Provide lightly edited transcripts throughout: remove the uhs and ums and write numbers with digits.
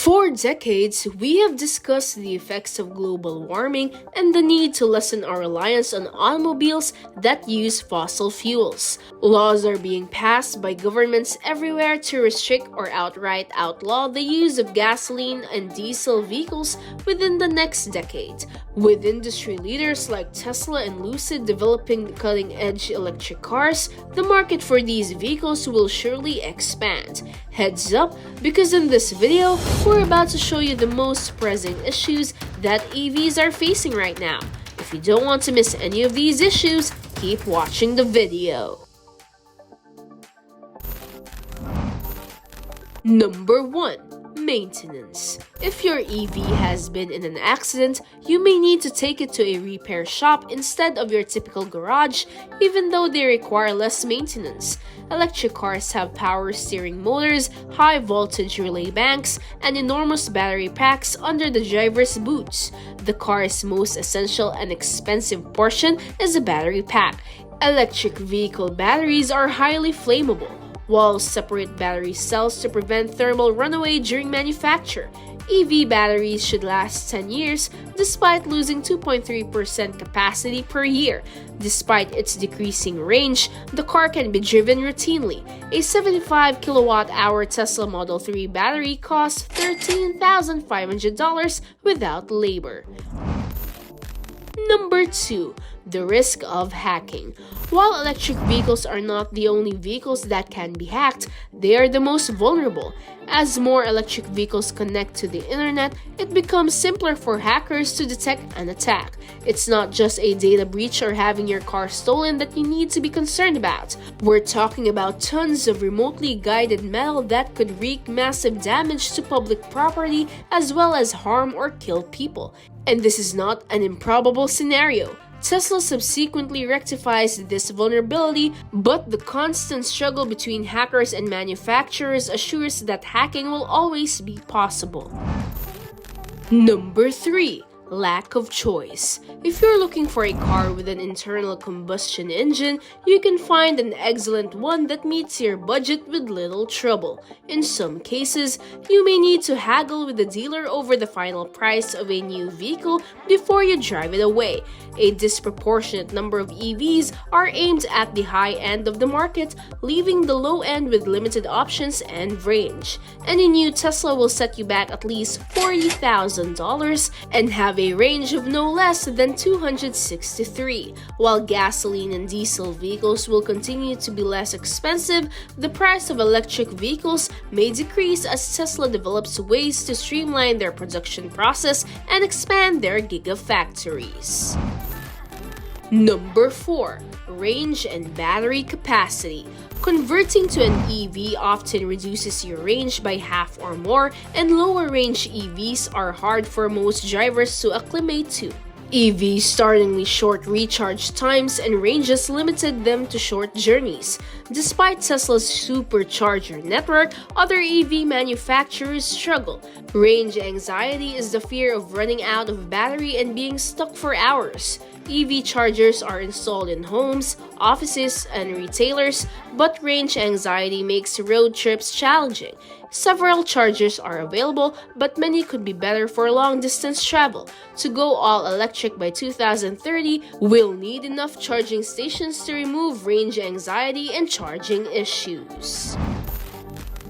For decades, we have discussed the effects of global warming and the need to lessen our reliance on automobiles that use fossil fuels. Laws are being passed by governments everywhere to restrict or outright outlaw the use of gasoline and diesel vehicles within the next decade, with industry leaders like Tesla and Lucid developing cutting-edge electric cars. The market for these vehicles will surely expand. Heads up, because in this video, we're about to show you the most pressing issues that EVs are facing right now. If you don't want to miss any of these issues, keep watching the video. Number 1. Maintenance. If your EV has been in an accident, you may need to take it to a repair shop instead of your typical garage, even though they require less maintenance. Electric cars have power steering motors, high voltage relay banks, and enormous battery packs under the driver's boots. The car's most essential and expensive portion is the battery pack. Electric vehicle batteries are highly flammable. Walls separate battery cells to prevent thermal runaway during manufacture. EV batteries should last 10 years despite losing 2.3% capacity per year. Despite its decreasing range, the car can be driven routinely. A 75 kilowatt-hour Tesla Model 3 battery costs $13,500 without labor. Number 2. The risk of hacking. While electric vehicles are not the only vehicles that can be hacked, they are the most vulnerable. As more electric vehicles connect to the internet, it becomes simpler for hackers to detect an attack. It's not just a data breach or having your car stolen that you need to be concerned about. We're talking about tons of remotely guided metal that could wreak massive damage to public property as well as harm or kill people. And this is not an improbable scenario. Tesla subsequently rectifies this vulnerability, but the constant struggle between hackers and manufacturers assures that hacking will always be possible. Number 3. Lack of choice. If you're looking for a car with an internal combustion engine, you can find an excellent one that meets your budget with little trouble. In some cases, you may need to haggle with the dealer over the final price of a new vehicle before you drive it away. A disproportionate number of EVs are aimed at the high end of the market, leaving the low end with limited options and range. Any new Tesla will set you back at least $40,000 and have a range of no less than 263. While gasoline and diesel vehicles will continue to be less expensive, the price of electric vehicles may decrease as Tesla develops ways to streamline their production process and expand their gigafactories. Number 4. Range and battery capacity. Converting to an EV often reduces your range by half or more, and lower-range EVs are hard for most drivers to acclimate to. EVs' startlingly short recharge times and ranges limited them to short journeys. Despite Tesla's supercharger network, other EV manufacturers struggle. Range anxiety is the fear of running out of battery and being stuck for hours. EV chargers are installed in homes, offices, and retailers, but range anxiety makes road trips challenging. Several chargers are available, but many could be better for long-distance travel. To go all-electric by 2030, we'll need enough charging stations to remove range anxiety and charging issues.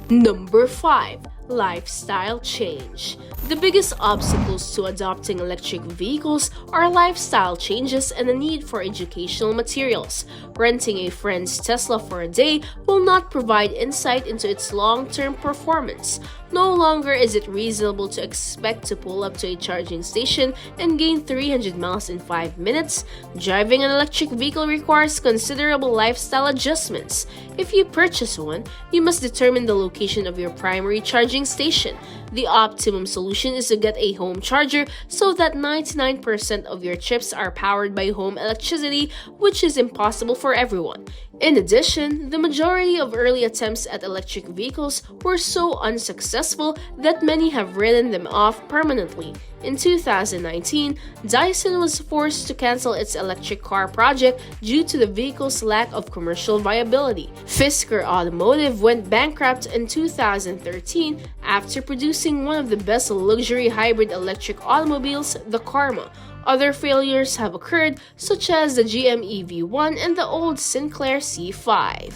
Number 5. Lifestyle change. The biggest obstacles to adopting electric vehicles are lifestyle changes and the need for educational materials. Renting a friend's Tesla for a day will not provide insight into its long-term performance. No longer is it reasonable to expect to pull up to a charging station and gain 300 miles in 5 minutes. Driving an electric vehicle requires considerable lifestyle adjustments. If you purchase one, you must determine the location of your primary charging station. The optimum solution is to get a home charger so that 99% of your trips are powered by home electricity, which is impossible for everyone. In addition, the majority of early attempts at electric vehicles were so unsuccessful that many have written them off permanently. In 2019, Dyson was forced to cancel its electric car project due to the vehicle's lack of commercial viability. Fisker Automotive went bankrupt in 2013 After producing one of the best luxury hybrid electric automobiles, the Karma, other failures have occurred, such as the GM EV1 and the old Sinclair C5.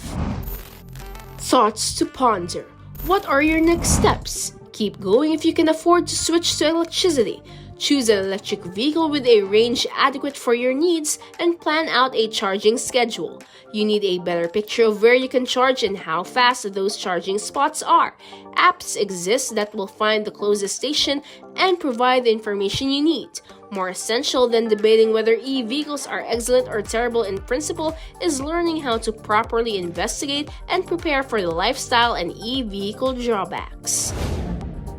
Thoughts to ponder. What are your next steps? Keep going if you can afford to switch to electricity. Choose an electric vehicle with a range adequate for your needs and plan out a charging schedule. You need a better picture of where you can charge and how fast those charging spots are. Apps exist that will find the closest station and provide the information you need. More essential than debating whether e-vehicles are excellent or terrible in principle is learning how to properly investigate and prepare for the lifestyle and e-vehicle drawbacks.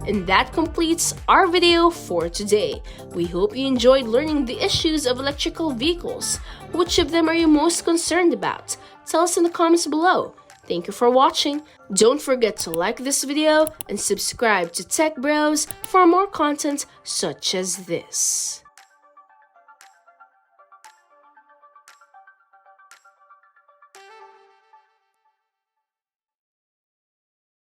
And that completes our video for today. We hope you enjoyed learning the issues of electrical vehicles. Which of them are you most concerned about? Tell us in the comments below. Thank you for watching. Don't forget to like this video and subscribe to Tech Bros for more content such as this.